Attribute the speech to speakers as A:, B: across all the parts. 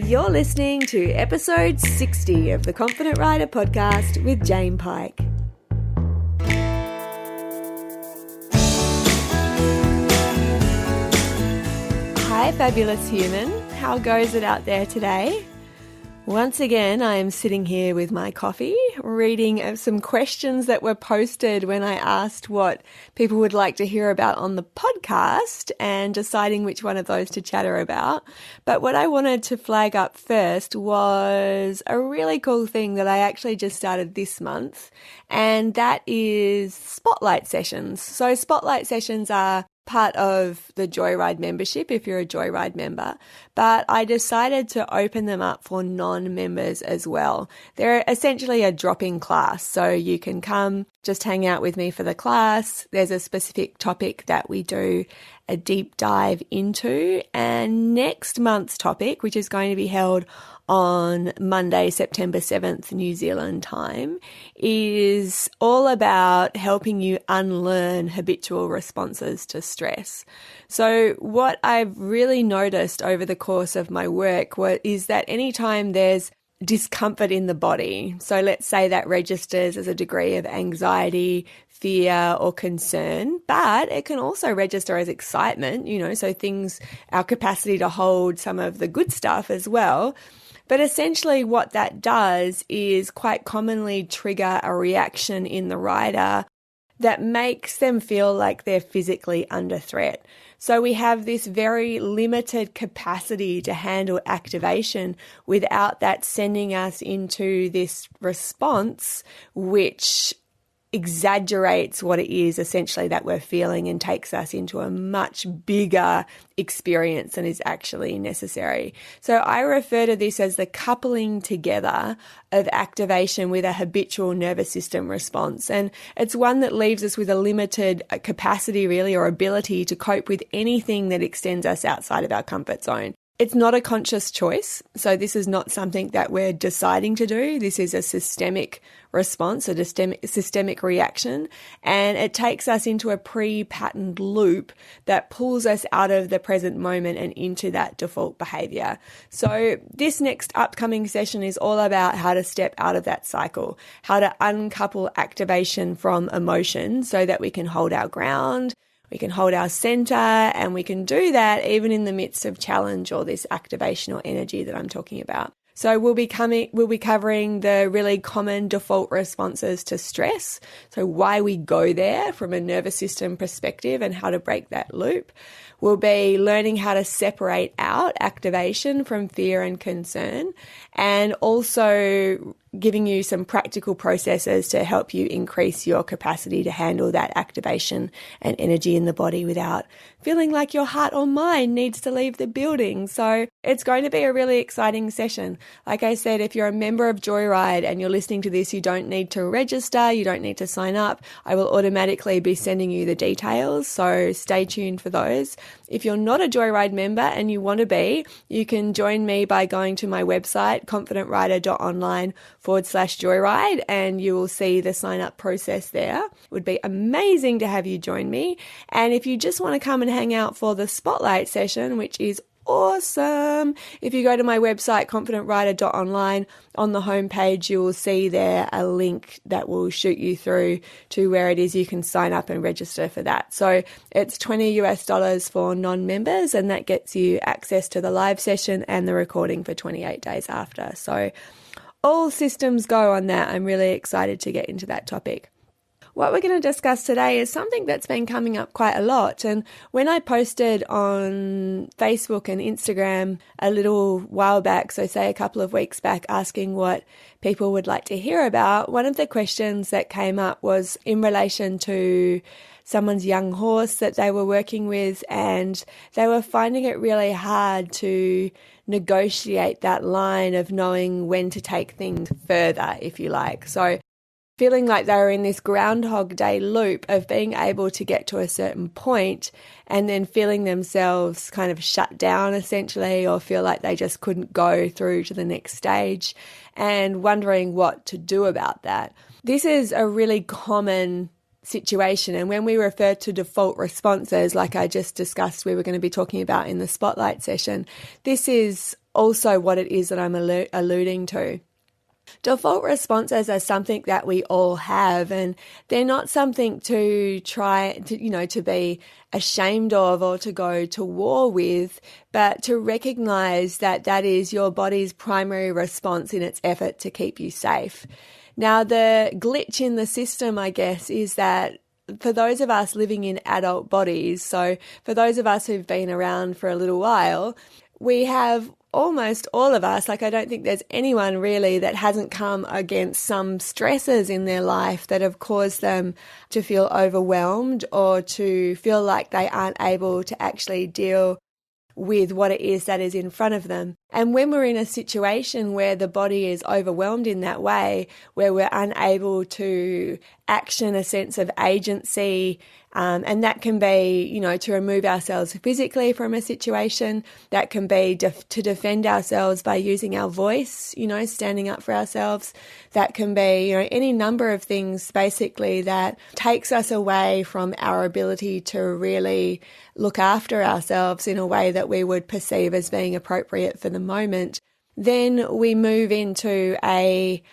A: You're listening to episode 60 of the Confident Rider podcast with Jane Pike. Hi, fabulous human. How goes it out there today? Once again, I am sitting here with my coffee, reading some questions that were posted when I asked what people would like to hear about on the podcast and deciding which one of those to chatter about. But what I wanted to flag up first was a really cool thing that I actually just started this month, and that is spotlight sessions. So spotlight sessions are part of the Joyride membership if you're a Joyride member, but I decided to open them up for non-members as well. They're essentially a drop-in class, so you can come just hang out with me for the class. There's a specific topic that we do a deep dive into, and next month's topic, which is going to be held on Monday, September 7th, New Zealand time, is all about helping you unlearn habitual responses to stress. So what I've really noticed over the course of my work is that anytime there's discomfort in the body, so let's say that registers as a degree of anxiety, fear or concern, but it can also register as excitement, so things, our capacity to hold some of the good stuff as well. But essentially what that does is quite commonly trigger a reaction in the rider that makes them feel like they're physically under threat. So we have this very limited capacity to handle activation without that sending us into this response, which exaggerates what it is essentially that we're feeling and takes us into a much bigger experience than is actually necessary. So I refer to this as the coupling together of activation with a habitual nervous system response. And it's one that leaves us with a limited capacity really, or ability to cope with anything that extends us outside of our comfort zone. It's not a conscious choice. So this is not something that we're deciding to do. This is a systemic response, a systemic reaction, and it takes us into a pre-patterned loop that pulls us out of the present moment and into that default behavior. So this next upcoming session is all about how to step out of that cycle, how to uncouple activation from emotion so that we can hold our ground, we can hold our center, and we can do that even in the midst of challenge or this activation or energy that I'm talking about. So we'll be covering the really common default responses to stress. So why we go there from a nervous system perspective and how to break that loop. We'll be learning how to separate out activation from fear and concern, and also giving you some practical processes to help you increase your capacity to handle that activation and energy in the body without feeling like your heart or mind needs to leave the building. So it's going to be a really exciting session. Like I said, if you're a member of Joyride and you're listening to this, you don't need to register, you don't need to sign up. I will automatically be sending you the details, so stay tuned for those. If you're not a Joyride member and you want to be, you can join me by going to my website, confidentrider.online/Joyride, and you will see the sign up process there. It would be amazing to have you join me. And if you just want to come and hang out for the spotlight session, which is awesome. If you go to my website, confidentrider.online, on the homepage, you will see there a link that will shoot you through to where it is you can sign up and register for that. So it's $20 for non-members, and that gets you access to the live session and the recording for 28 days after. So all systems go on that. I'm really excited to get into that topic. What we're going to discuss today is something that's been coming up quite a lot. And when I posted on Facebook and Instagram a little while back, so say a couple of weeks back, asking what people would like to hear about, one of the questions that came up was in relation to someone's young horse that they were working with, and they were finding it really hard to negotiate that line of knowing when to take things further, if you like. So feeling like they were in this Groundhog Day loop of being able to get to a certain point and then feeling themselves kind of shut down essentially, or feel like they just couldn't go through to the next stage, and wondering what to do about that. This is a really common situation. And when we refer to default responses, like I just discussed, we were going to be talking about in the spotlight session, this is also what it is that I'm alluding to. Default responses are something that we all have, and they're not something to try to, to be ashamed of or to go to war with, but to recognize that that is your body's primary response in its effort to keep you safe. Now, the glitch in the system, I guess, is that for those of us living in adult bodies, so for those of us who've been around for a little while, we have almost all of us, like I don't think there's anyone really that hasn't come against some stresses in their life that have caused them to feel overwhelmed or to feel like they aren't able to actually deal with what it is that is in front of them. And when we're in a situation where the body is overwhelmed in that way, where we're unable to action a sense of agency, and that can be, to remove ourselves physically from a situation. That can be to defend ourselves by using our voice, standing up for ourselves. That can be, any number of things basically that takes us away from our ability to really look after ourselves in a way that we would perceive as being appropriate for the moment. Then we move into a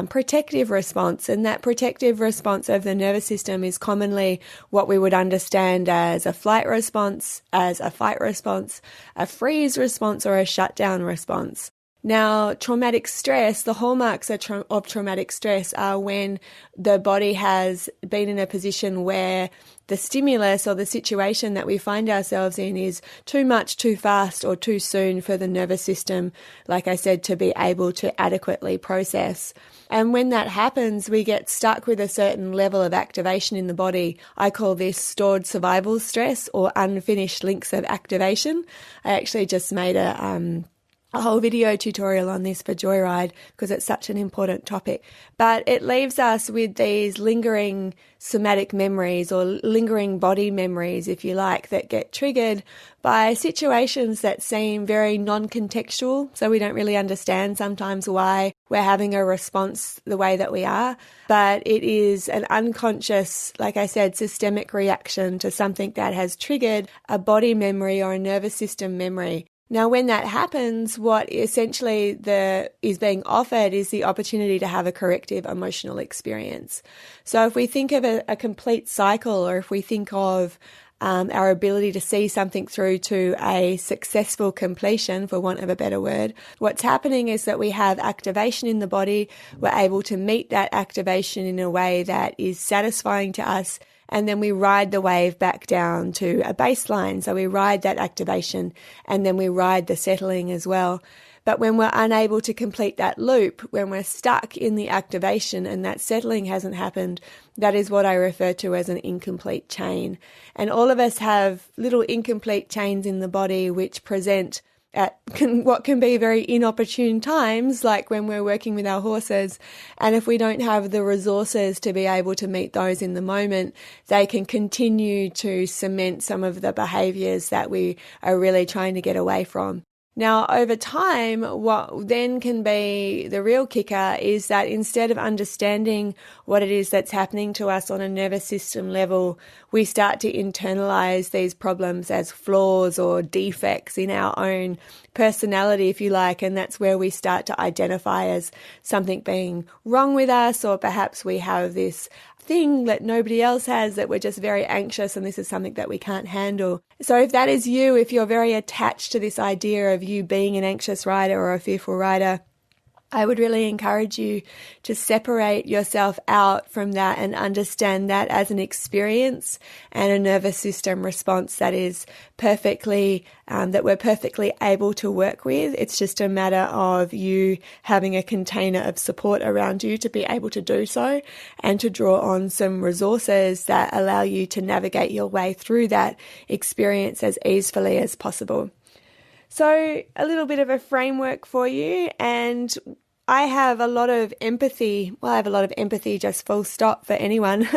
A: protective response, and that protective response of the nervous system is commonly what we would understand as a flight response, as a fight response, a freeze response, or a shutdown response. Now, traumatic stress, the hallmarks of traumatic stress are when the body has been in a position where the stimulus or the situation that we find ourselves in is too much, too fast, or too soon for the nervous system, like I said, to be able to adequately process. And when that happens, we get stuck with a certain level of activation in the body. I call this stored survival stress or unfinished links of activation. I actually just made a whole video tutorial on this for Joyride because it's such an important topic. But it leaves us with these lingering somatic memories or lingering body memories, if you like, that get triggered by situations that seem very non-contextual. So we don't really understand sometimes why we're having a response the way that we are. But it is an unconscious, like I said, systemic reaction to something that has triggered a body memory or a nervous system memory. Now, when that happens, what essentially is being offered is the opportunity to have a corrective emotional experience. So if we think of a complete cycle, or if we think of our ability to see something through to a successful completion, for want of a better word, what's happening is that we have activation in the body. We're able to meet that activation in a way that is satisfying to us. And then we ride the wave back down to a baseline. So we ride that activation and then we ride the settling as well. But when we're unable to complete that loop, when we're stuck in the activation and that settling hasn't happened, that is what I refer to as an incomplete chain. And all of us have little incomplete chains in the body which present at what can be very inopportune times, like when we're working with our horses. And if we don't have the resources to be able to meet those in the moment, they can continue to cement some of the behaviors that we are really trying to get away from. Now, over time, what then can be the real kicker is that instead of understanding what it is that's happening to us on a nervous system level, we start to internalize these problems as flaws or defects in our own personality, if you like, and that's where we start to identify as something being wrong with us, or perhaps we have this thing that nobody else has, that we're just very anxious and this is something that we can't handle. So if that is you, if you're very attached to this idea of you being an anxious rider or a fearful rider, I would really encourage you to separate yourself out from that and understand that as an experience and a nervous system response that is perfectly, that we're perfectly able to work with. It's just a matter of you having a container of support around you to be able to do so and to draw on some resources that allow you to navigate your way through that experience as easily as possible. So a little bit of a framework for you, and I have a lot of empathy. Well, I have a lot of empathy, just full stop, for anyone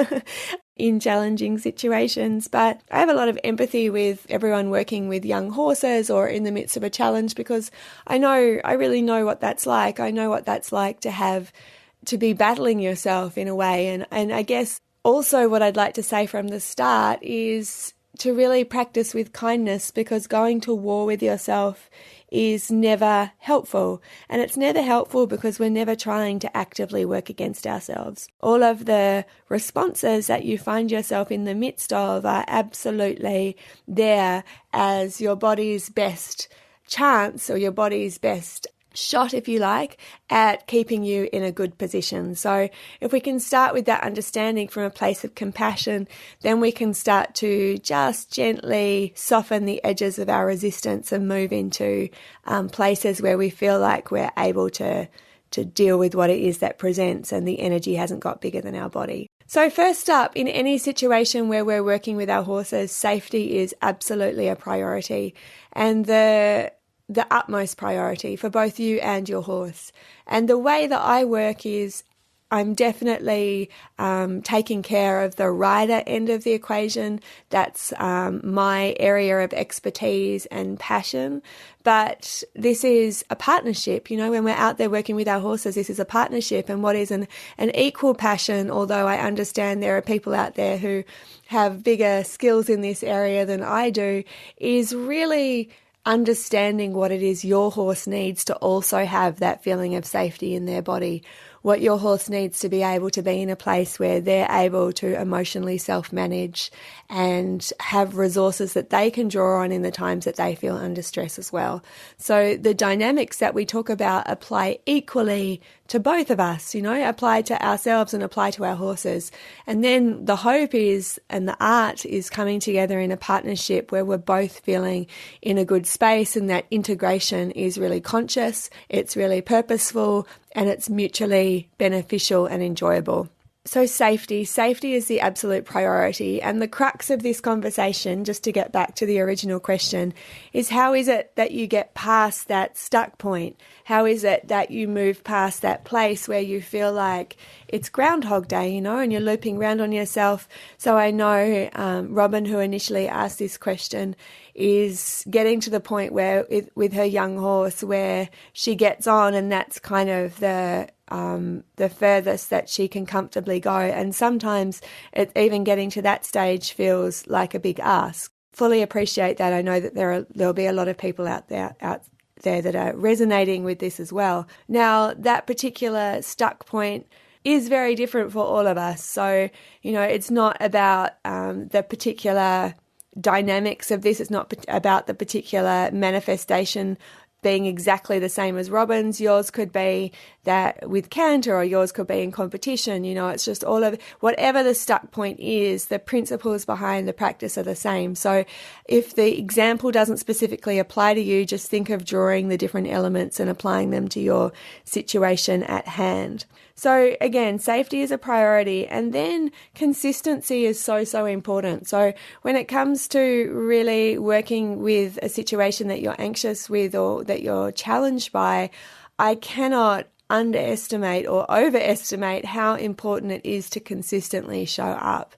A: in challenging situations. But I have a lot of empathy with everyone working with young horses or in the midst of a challenge, because I really know what that's like. I know what that's like to be battling yourself in a way. And I guess Also, what I'd like to say from the start is to really practice with kindness, because going to war with yourself is never helpful. And it's never helpful because we're never trying to actively work against ourselves. All of the responses that you find yourself in the midst of are absolutely there as your body's best chance, or your body's best shot, if you like, at keeping you in a good position. So if we can start with that understanding from a place of compassion, then we can start to just gently soften the edges of our resistance and move into places where we feel like we're able to deal with what it is that presents, and the energy hasn't got bigger than our body. So first up, in any situation where we're working with our horses, safety is absolutely a priority, and the utmost priority for both you and your horse. And the way that I work is I'm definitely taking care of the rider end of the equation. That's my area of expertise and passion. But this is a partnership. You know, when we're out there working with our horses, this is a partnership. And what is an equal passion, although I understand there are people out there who have bigger skills in this area than I do, is really understanding what it is your horse needs to also have that feeling of safety in their body. What your horse needs to be able to be in a place where they're able to emotionally self-manage and have resources that they can draw on in the times that they feel under stress as well. So the dynamics that we talk about apply equally to both of us, you know, apply to ourselves and apply to our horses. And then the hope is, and the art is coming together in a partnership where we're both feeling in a good space, and that integration is really conscious, it's really purposeful, and it's mutually beneficial and enjoyable. So safety is the absolute priority. And the crux of this conversation, just to get back to the original question, is how is it that you get past that stuck point? How is it that you move past that place where you feel like it's Groundhog Day, you know, and you're looping around on yourself? So I know Robin, who initially asked this question, is getting to the point where with her young horse where she gets on, and that's kind of the furthest that she can comfortably go. And sometimes even getting to that stage feels like a big ask. Fully appreciate that. I know that there'll be a lot of people out there that are resonating with this as well. Now, that particular stuck point is very different for all of us. So, you know, it's not about the particular dynamics of this. It's not about the particular manifestation being exactly the same as Robin's. Yours could be that with canter, or yours could be in competition. You know, it's just all of whatever the stuck point is, the principles behind the practice are the same. So if the example doesn't specifically apply to you, just think of drawing the different elements and applying them to your situation at hand. So again, safety is a priority, and then consistency is so important. So when it comes to really working with a situation that you're anxious with or that you're challenged by, I cannot underestimate or overestimate how important it is to consistently show up.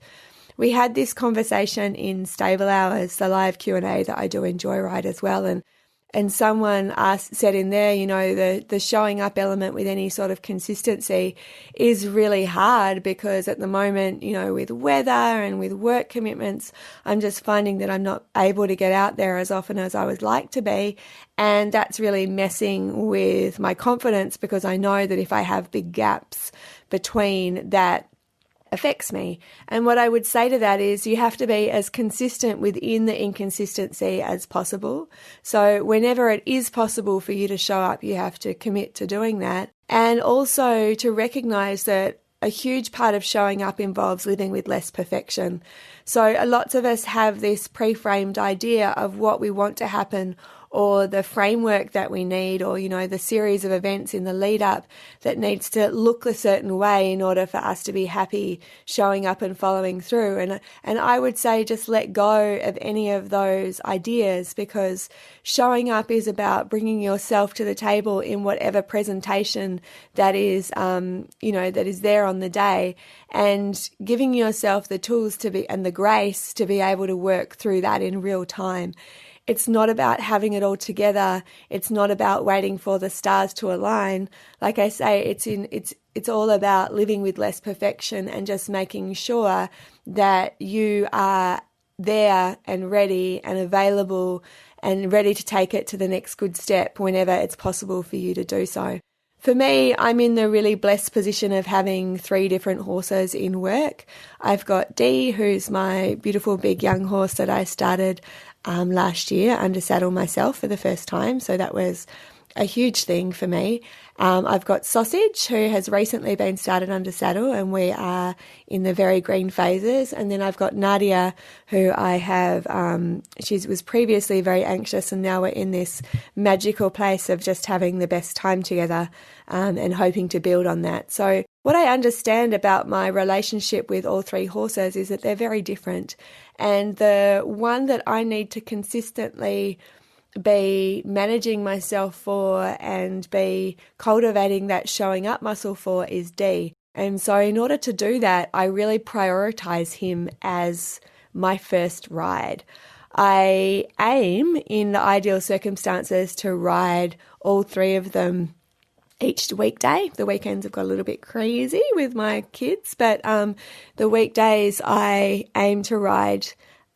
A: We had this conversation in Stable Hours, the live Q&A that I do in Joyride as well, and someone said in there, you know, the showing up element with any sort of consistency is really hard, because at the moment, you know, with weather and with work commitments, I'm just finding that I'm not able to get out there as often as I would like to be. And that's really messing with my confidence, because I know that if I have big gaps between that, affects me. And what I would say to that is you have to be as consistent within the inconsistency as possible. So whenever it is possible for you to show up, you have to commit to doing that. And also to recognize that a huge part of showing up involves living with less perfection. So lots of us have this pre-framed idea of what we want to happen, or the framework that we need, or, you know, the series of events in the lead up that needs to look a certain way in order for us to be happy showing up and following through. And I would say just let go of any of those ideas, because showing up is about bringing yourself to the table in whatever presentation that is, that is there on the day, and giving yourself the tools and the grace to be able to work through that in real time. It's not about having it all together. It's not about waiting for the stars to align. Like I say, it's all about living with less perfection and just making sure that you are there and ready and available and ready to take it to the next good step whenever it's possible for you to do so. For me, I'm in the really blessed position of having 3 different horses in work. I've got Dee, who's my beautiful big young horse that I started last year under saddle myself for the first time. So that was a huge thing for me. I've got Sausage, who has recently been started under saddle, and we are in the very green phases. And then I've got Nadia, who I have, she was previously very anxious, and now we're in this magical place of just having the best time together and hoping to build on that. So what I understand about my relationship with all 3 horses is that they're very different. And the one that I need to consistently be managing myself for and be cultivating that showing up muscle for is D. And so in order to do that, I really prioritize him as my first ride. I aim in the ideal circumstances to ride all 3 of them each weekday. The weekends have got a little bit crazy with my kids, but the weekdays I aim to ride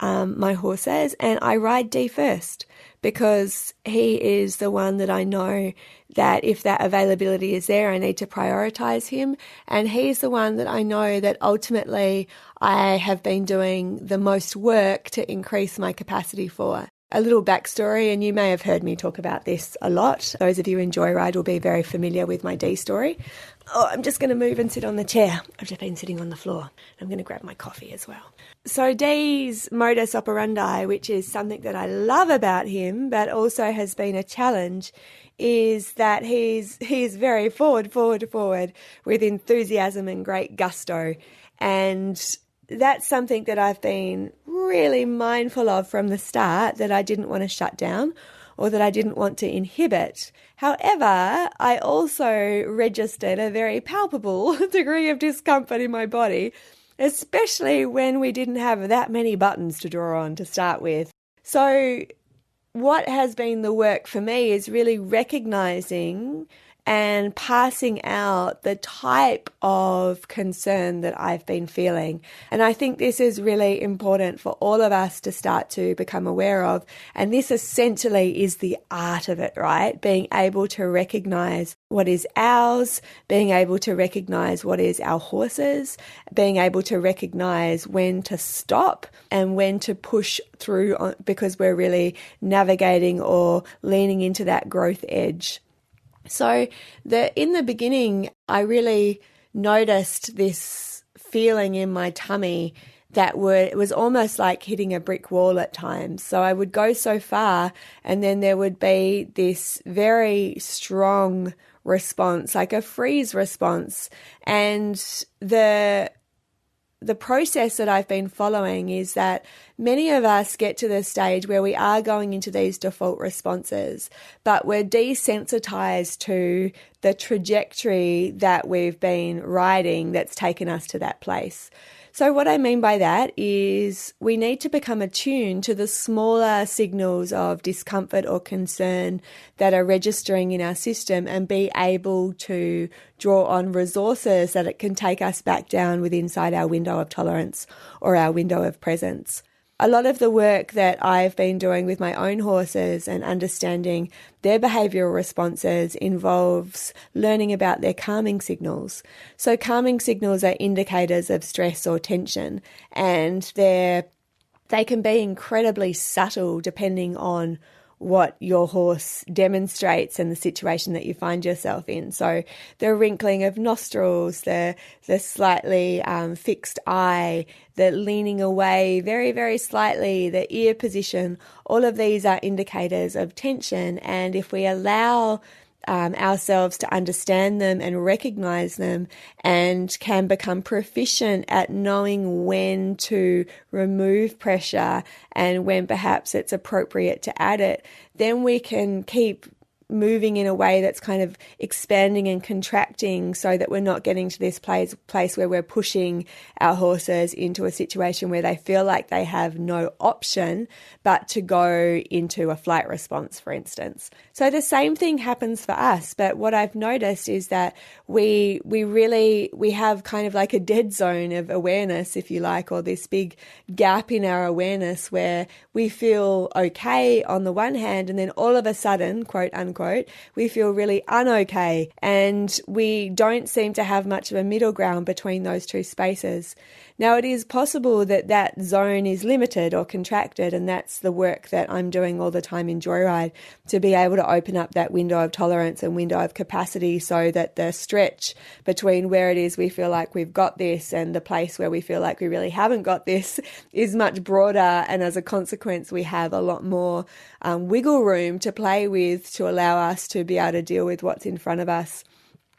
A: my horses, and I ride D first because he is the one that I know that if that availability is there, I need to prioritize him. And he's the one that I know that ultimately I have been doing the most work to increase my capacity for. A little backstory, and you may have heard me talk about this a lot. Those of you in Joyride will be very familiar with my D story. Oh, I'm just going to move and sit on the chair. I've just been sitting on the floor. I'm going to grab my coffee as well. So D's modus operandi, which is something that I love about him, but also has been a challenge, is that he's very forward with enthusiasm and great gusto. And that's something that I've been really mindful of from the start, that I didn't want to shut down or that I didn't want to inhibit. However, I also registered a very palpable degree of discomfort in my body, especially when we didn't have that many buttons to draw on to start with. So what has been the work for me is really recognizing and passing out the type of concern that I've been feeling. And I think this is really important for all of us to start to become aware of. And this essentially is the art of it, right? Being able to recognize what is ours, being able to recognize what is our horses, being able to recognize when to stop and when to push through because we're really navigating or leaning into that growth edge. So in the beginning, I really noticed this feeling in my tummy that it was almost like hitting a brick wall at times. So I would go so far and then there would be this very strong response, like a freeze response. And the process that I've been following is that many of us get to the stage where we are going into these default responses, but we're desensitized to the trajectory that we've been riding that's taken us to that place. So what I mean by that is we need to become attuned to the smaller signals of discomfort or concern that are registering in our system and be able to draw on resources that it can take us back down with inside our window of tolerance or our window of presence. A lot of the work that I've been doing with my own horses and understanding their behavioural responses involves learning about their calming signals. So calming signals are indicators of stress or tension, and they can be incredibly subtle depending on what your horse demonstrates and the situation that you find yourself in. So the wrinkling of nostrils, the slightly fixed eye, the leaning away very, very slightly, the ear position, all of these are indicators of tension. And if we allow ourselves to understand them and recognize them and can become proficient at knowing when to remove pressure and when perhaps it's appropriate to add it, then we can keep moving in a way that's kind of expanding and contracting so that we're not getting to this place where we're pushing our horses into a situation where they feel like they have no option but to go into a flight response, for instance. So the same thing happens for us, but what I've noticed is that we have kind of like a dead zone of awareness, if you like, or this big gap in our awareness where we feel okay on the one hand, and then all of a sudden, quote unquote, we feel really unokay, and we don't seem to have much of a middle ground between those two spaces. Now, it is possible that that zone is limited or contracted, and that's the work that I'm doing all the time in Joyride, to be able to open up that window of tolerance and window of capacity so that the stretch between where it is we feel like we've got this and the place where we feel like we really haven't got this is much broader, and as a consequence we have a lot more wiggle room to play with to allow us to be able to deal with what's in front of us.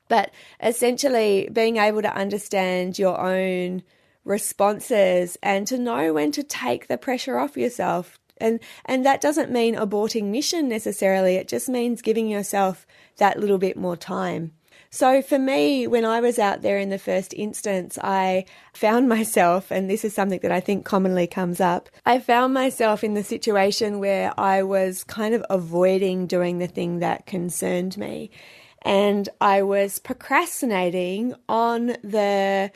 A: But essentially being able to understand your own responses and to know when to take the pressure off yourself. And that doesn't mean aborting mission necessarily. It just means giving yourself that little bit more time. So for me, when I was out there in the first instance, I found myself, and this is something that I think commonly comes up, I found myself in the situation where I was kind of avoiding doing the thing that concerned me. And I was procrastinating on the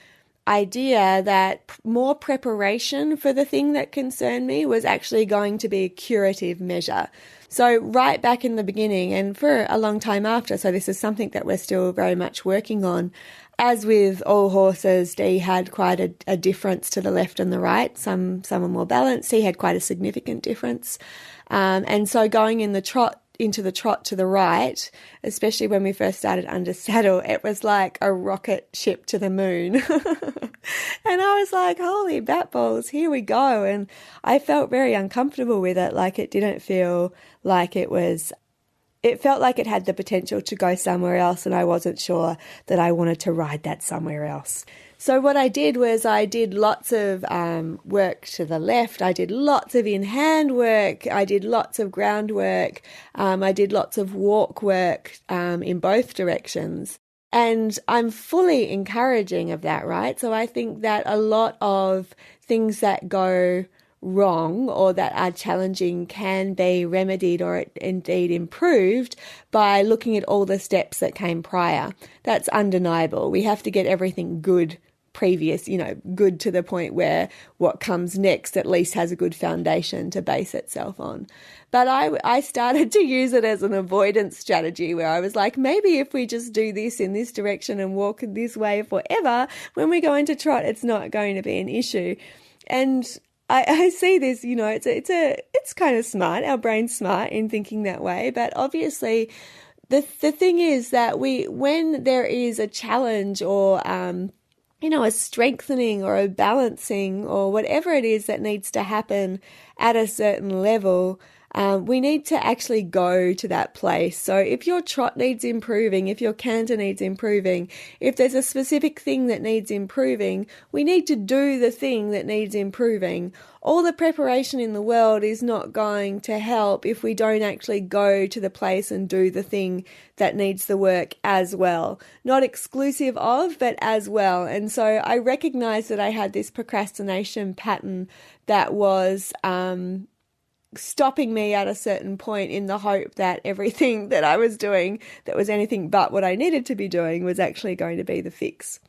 A: idea that more preparation for the thing that concerned me was actually going to be a curative measure. So right back in the beginning and for a long time after, so this is something that we're still very much working on. As with all horses, Dee had quite a difference to the left and the right. Some are more balanced. He had quite a significant difference. And so going into the trot to the right, especially when we first started under saddle, it was like a rocket ship to the moon. And I was like, holy bat balls, here we go. And I felt very uncomfortable with it. Like it didn't feel like it felt like it had the potential to go somewhere else, and I wasn't sure that I wanted to ride that somewhere else. So what I did was I did lots of work to the left. I did lots of in-hand work. I did lots of groundwork. I did lots of walk work in both directions. And I'm fully encouraging of that, right? So I think that a lot of things that go wrong or that are challenging can be remedied or indeed improved by looking at all the steps that came prior. That's undeniable. We have to get everything good previous, good to the point where what comes next at least has a good foundation to base itself on. But I started to use it as an avoidance strategy where I was like, maybe if we just do this in this direction and walk this way forever, when we go into trot, it's not going to be an issue. And I see this, it's kind of smart. Our brain's smart in thinking that way. But obviously, the thing is that when there is a challenge or a strengthening or a balancing or whatever it is that needs to happen at a certain level, we need to actually go to that place. So if your trot needs improving, if your canter needs improving, if there's a specific thing that needs improving, we need to do the thing that needs improving. All the preparation in the world is not going to help if we don't actually go to the place and do the thing that needs the work as well. Not exclusive of, but as well. And so I recognized that I had this procrastination pattern that was stopping me at a certain point in the hope that everything that I was doing that was anything but what I needed to be doing was actually going to be the fix.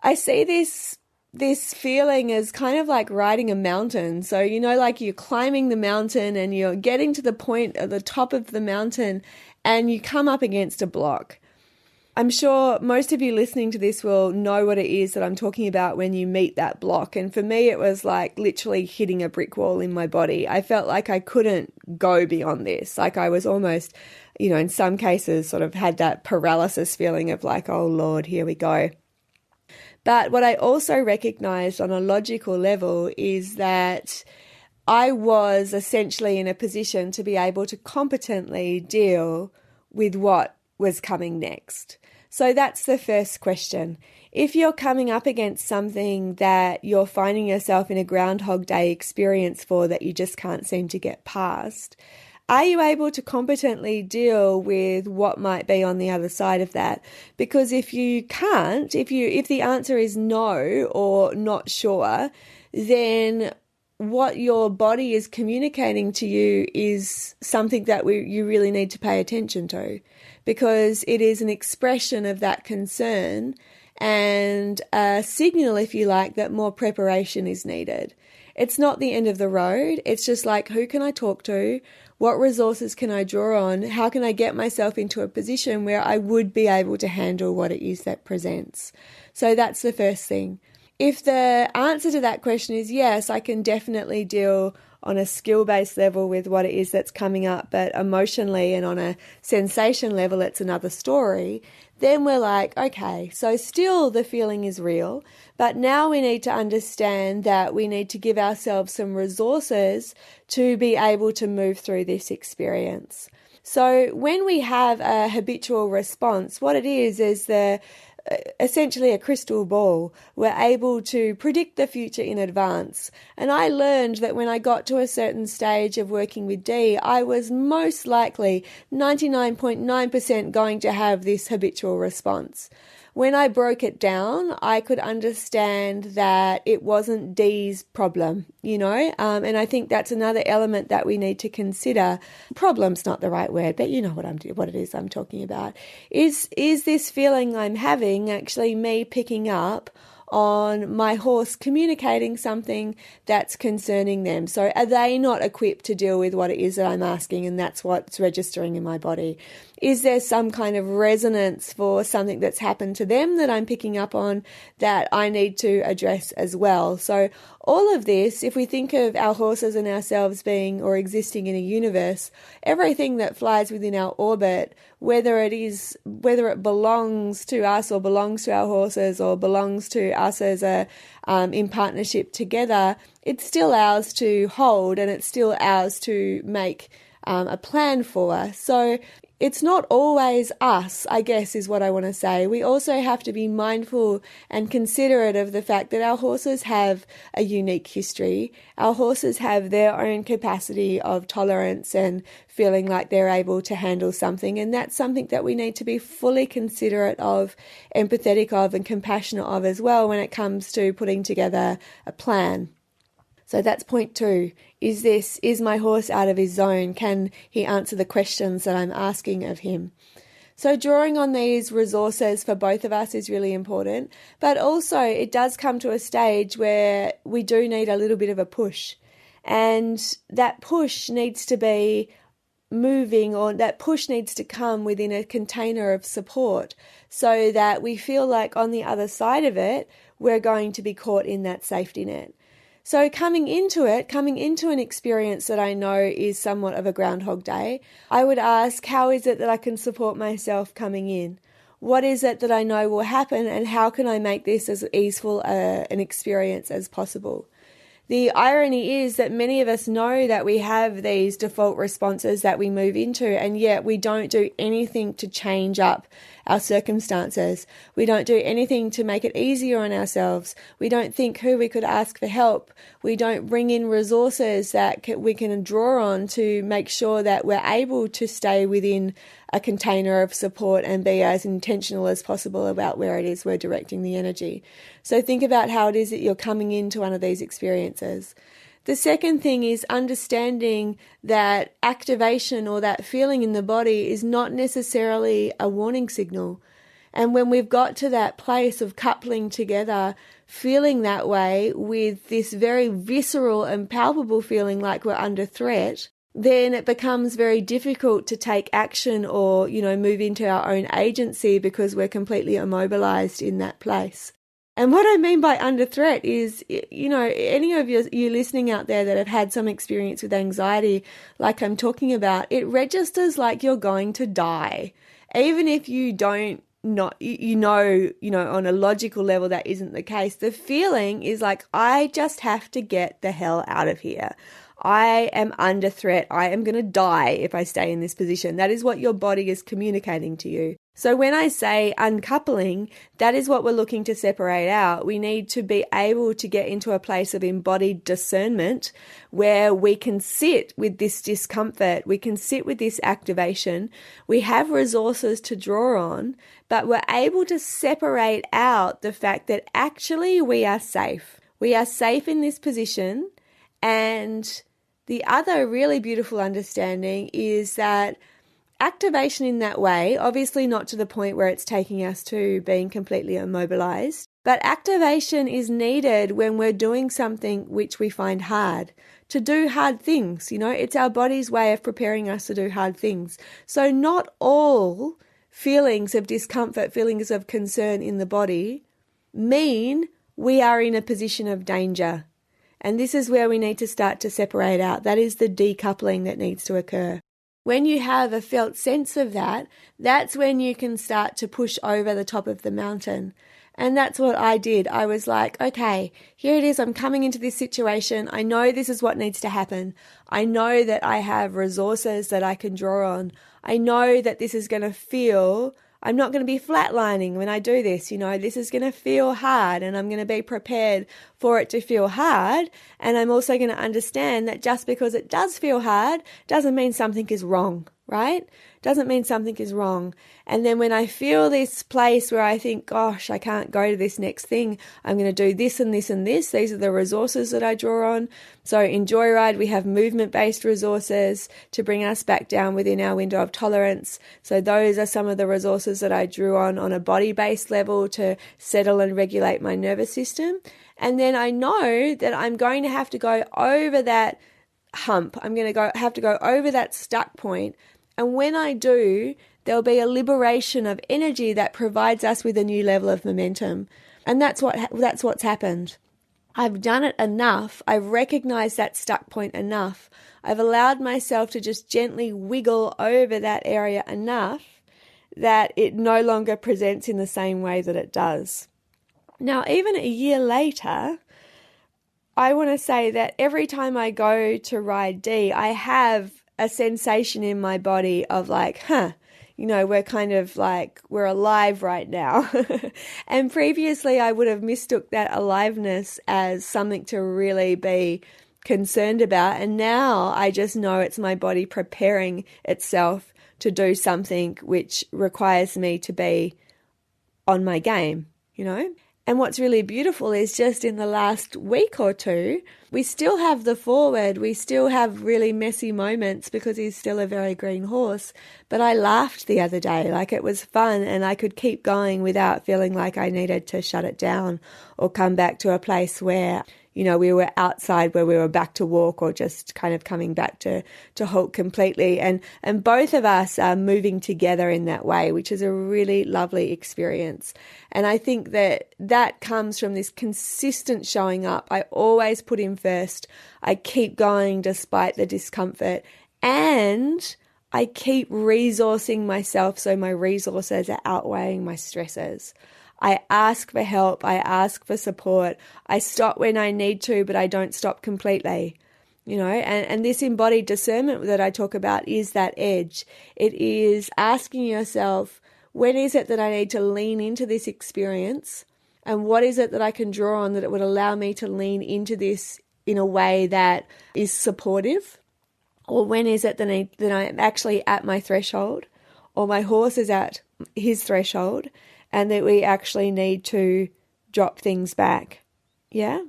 A: I see this feeling as kind of like riding a mountain. So, like you're climbing the mountain and you're getting to the point at the top of the mountain and you come up against a block. I'm sure most of you listening to this will know what it is that I'm talking about when you meet that block. And for me, it was like literally hitting a brick wall in my body. I felt like I couldn't go beyond this. Like I was almost, in some cases sort of had that paralysis feeling of like, oh Lord, here we go. But what I also recognized on a logical level is that I was essentially in a position to be able to competently deal with what was coming next. So that's the first question. If you're coming up against something that you're finding yourself in a Groundhog Day experience for that you just can't seem to get past, are you able to competently deal with what might be on the other side of that? Because if you can't, if the answer is no or not sure, then what your body is communicating to you is something that you really need to pay attention to, because it is an expression of that concern and a signal, if you like, that more preparation is needed. It's not the end of the road. It's just like, who can I talk to? What resources can I draw on? How can I get myself into a position where I would be able to handle what it is that presents? So that's the first thing. If the answer to that question is yes, I can definitely deal on a skill-based level with what it is that's coming up, but emotionally and on a sensation level, it's another story, then we're like, okay, so still the feeling is real, but now we need to understand that we need to give ourselves some resources to be able to move through this experience. So when we have a habitual response, what it is essentially a crystal ball. We're able to predict the future in advance. And I learned that when I got to a certain stage of working with D, I was most likely 99.9% going to have this habitual response. When I broke it down, I could understand that it wasn't D's problem, and I think that's another element that we need to consider. Problem's not the right word, but you know what it is I'm talking about. Is this feeling I'm having actually me picking up on my horse communicating something that's concerning them? So are they not equipped to deal with what it is that I'm asking, and that's what's registering in my body? Is there some kind of resonance for something that's happened to them that I'm picking up on that I need to address as well? So all of this, if we think of our horses and ourselves being or existing in a universe, everything that flies within our orbit, whether it belongs to us or belongs to our horses or belongs to us as in partnership together, it's still ours to hold and it's still ours to make a plan for. So it's not always us, I guess, is what I want to say. We also have to be mindful and considerate of the fact that our horses have a unique history. Our horses have their own capacity of tolerance and feeling like they're able to handle something. And that's something that we need to be fully considerate of, empathetic of, and compassionate of as well when it comes to putting together a plan. So that's point 2. Is my horse out of his zone? Can he answer the questions that I'm asking of him? So drawing on these resources for both of us is really important. But also it does come to a stage where we do need a little bit of a push. And that push needs to be moving, or that push needs to come within a container of support so that we feel like on the other side of it, we're going to be caught in that safety net. So coming into an experience that I know is somewhat of a Groundhog Day, I would ask, how is it that I can support myself coming in? What is it that I know will happen, and how can I make this as easeful an experience as possible? The irony is that many of us know that we have these default responses that we move into, and yet we don't do anything to change up our circumstances. We don't do anything to make it easier on ourselves. We don't think who we could ask for help. We don't bring in resources that we can draw on to make sure that we're able to stay within a container of support and be as intentional as possible about where it is we're directing the energy. So think about how it is that you're coming into one of these experiences. The second thing is understanding that activation or that feeling in the body is not necessarily a warning signal. And when we've got to that place of coupling together, feeling that way with this very visceral and palpable feeling like we're under threat, then it becomes very difficult to take action or, move into our own agency because we're completely immobilized in that place. And what I mean by under threat is, any of you listening out there that have had some experience with anxiety, like I'm talking about, it registers like you're going to die. Even if you don't not, on a logical level, that isn't the case. The feeling is like, I just have to get the hell out of here. I am under threat. I am going to die if I stay in this position. That is what your body is communicating to you. So when I say uncoupling, that is what we're looking to separate out. We need to be able to get into a place of embodied discernment where we can sit with this discomfort, we can sit with this activation, we have resources to draw on, but we're able to separate out the fact that actually we are safe. We are safe in this position. And the other really beautiful understanding is that activation in that way, obviously not to the point where it's taking us to being completely immobilized, but activation is needed when we're doing something which we find hard. To do hard things, it's our body's way of preparing us to do hard things. So not all feelings of discomfort, feelings of concern in the body mean we are in a position of danger. And this is where we need to start to separate out. That is the decoupling that needs to occur. When you have a felt sense of that, that's when you can start to push over the top of the mountain. And that's what I did. I was like, okay, here it is. I'm coming into this situation. I know this is what needs to happen. I know that I have resources that I can draw on. I know that this is going to feel, I'm not going to be flatlining when I do this. This is going to feel hard and I'm going to be prepared for it to feel hard. And I'm also going to understand that just because it does feel hard doesn't mean something is wrong, right? Doesn't mean something is wrong. And then when I feel this place where I think, gosh, I can't go to this next thing, I'm going to do this and this and this. These are the resources that I draw on. So in Joyride, we have movement-based resources to bring us back down within our window of tolerance. So those are some of the resources that I drew on a body-based level to settle and regulate my nervous system. And then I know that I'm going to have to go over that hump. I'm going to have to go over that stuck point. And when I do, there'll be a liberation of energy that provides us with a new level of momentum. And that's what's happened. I've done it enough. I've recognized that stuck point enough. I've allowed myself to just gently wiggle over that area enough that it no longer presents in the same way that it does. Now, even a year later, I want to say that every time I go to ride D, I have a sensation in my body of like, we're kind of like, we're alive right now. And previously I would have mistook that aliveness as something to really be concerned about. And now I just know it's my body preparing itself to do something which requires me to be on my game, And what's really beautiful is just in the last week or two, we still have the forward. We still have really messy moments because he's still a very green horse. But I laughed the other day, like it was fun and I could keep going without feeling like I needed to shut it down or come back to a place where, we were outside where we were back to walk or just kind of coming back to halt completely. And both of us are moving together in that way, which is a really lovely experience. And I think that comes from this consistent showing up. I always put him first. I keep going despite the discomfort. And I keep resourcing myself so my resources are outweighing my stresses. I ask for help. I ask for support. I stop when I need to, but I don't stop completely. And this embodied discernment that I talk about is that edge. It is asking yourself, when is it that I need to lean into this experience? And what is it that I can draw on that it would allow me to lean into this in a way that is supportive? Or when is it that I'm actually at my threshold or my horse is at his threshold and that we actually need to drop things back? Yeah?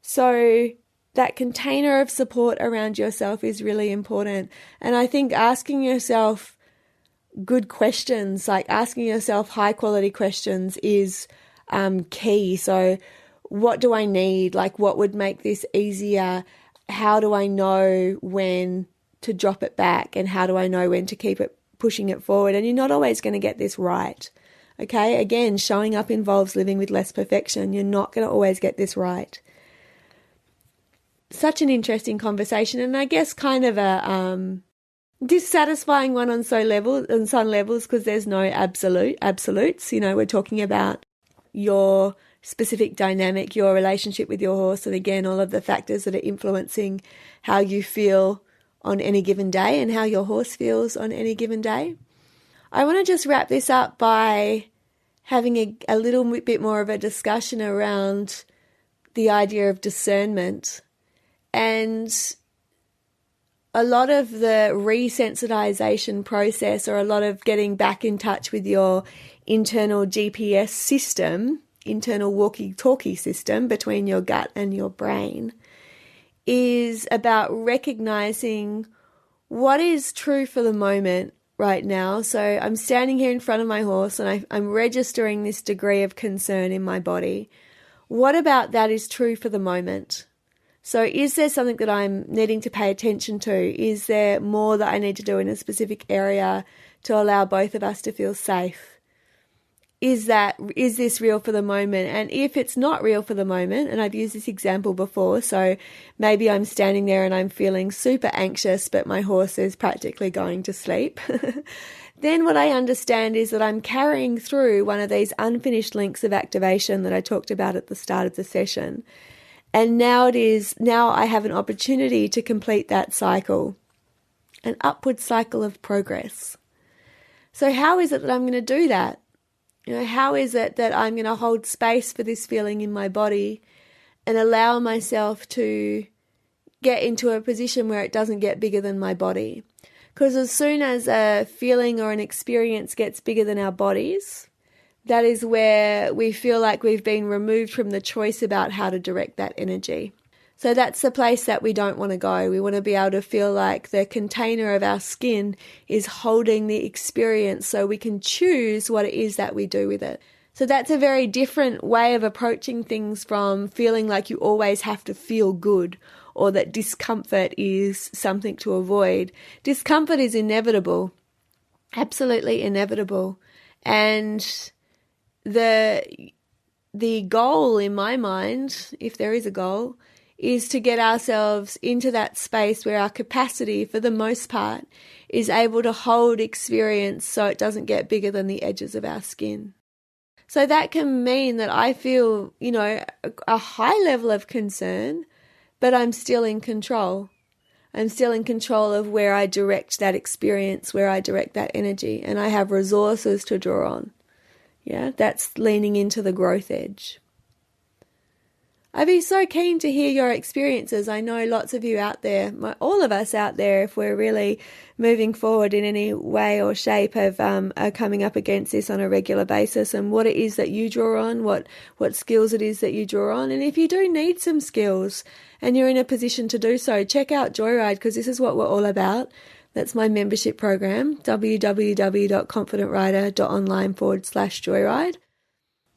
A: So that container of support around yourself is really important. And I think asking yourself good questions, like asking yourself high quality questions is key. So what do I need? Like what would make this easier? How do I know when to drop it back? And how do I know when to keep it pushing it forward? And you're not always going to get this right. Okay, again, showing up involves living with less perfection. You're not going to always get this right. Such an interesting conversation, and I guess kind of a dissatisfying one on some levels because there's no absolutes. We're talking about your specific dynamic, your relationship with your horse, and again, all of the factors that are influencing how you feel on any given day and how your horse feels on any given day. I want to just wrap this up by having a little bit more of a discussion around the idea of discernment. And a lot of the resensitization process, or a lot of getting back in touch with your internal GPS system, internal walkie-talkie system between your gut and your brain, is about recognizing what is true for the moment right now. So I'm standing here in front of my horse and I'm registering this degree of concern in my body. What about that is true for the moment? So is there something that I'm needing to pay attention to? Is there more that I need to do in a specific area to allow both of us to feel safe? Is this real for the moment? And if it's not real for the moment, and I've used this example before, so maybe I'm standing there and I'm feeling super anxious, but my horse is practically going to sleep, then what I understand is that I'm carrying through one of these unfinished links of activation that I talked about at the start of the session. And now I have an opportunity to complete that cycle, an upward cycle of progress. So how is it that I'm going to do that? How is it that I'm going to hold space for this feeling in my body and allow myself to get into a position where it doesn't get bigger than my body? Because as soon as a feeling or an experience gets bigger than our bodies, that is where we feel like we've been removed from the choice about how to direct that energy. So that's the place that we don't want to go. We want to be able to feel like the container of our skin is holding the experience so we can choose what it is that we do with it. So that's a very different way of approaching things from feeling like you always have to feel good or that discomfort is something to avoid. Discomfort is inevitable, absolutely inevitable. And the goal in my mind, if there is a goal, is to get ourselves into that space where our capacity, for the most part, is able to hold experience so it doesn't get bigger than the edges of our skin. So that can mean that I feel, a high level of concern, but I'm still in control. I'm still in control of where I direct that experience, where I direct that energy, and I have resources to draw on. Yeah, that's leaning into the growth edge. I'd be so keen to hear your experiences. I know lots of you out there, all of us out there, if we're really moving forward in any way or shape, are coming up against this on a regular basis, and what it is that you draw on, what skills it is that you draw on. And if you do need some skills and you're in a position to do so, check out Joyride, because this is what we're all about. That's my membership program, www.confidentwriter.online/joyride.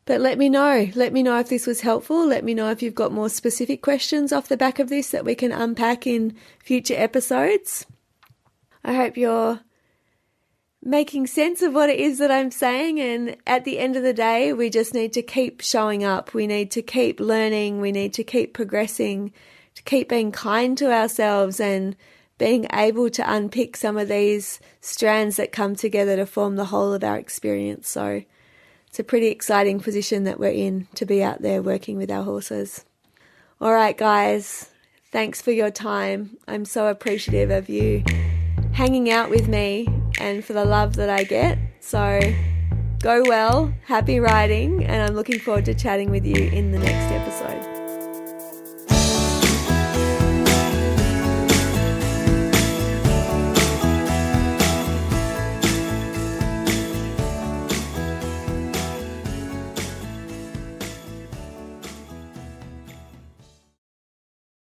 A: But let me know if this was helpful. Let me know if you've got more specific questions off the back of this that we can unpack in future episodes. I hope you're making sense of what it is that I'm saying. And at the end of the day, we just need to keep showing up. We need to keep learning. We need to keep progressing, to keep being kind to ourselves and being able to unpick some of these strands that come together to form the whole of our experience. So it's a pretty exciting position that we're in, to be out there working with our horses. All right, guys, thanks for your time. I'm so appreciative of you hanging out with me and for the love that I get. So go well, happy riding, and I'm looking forward to chatting with you in the next episode.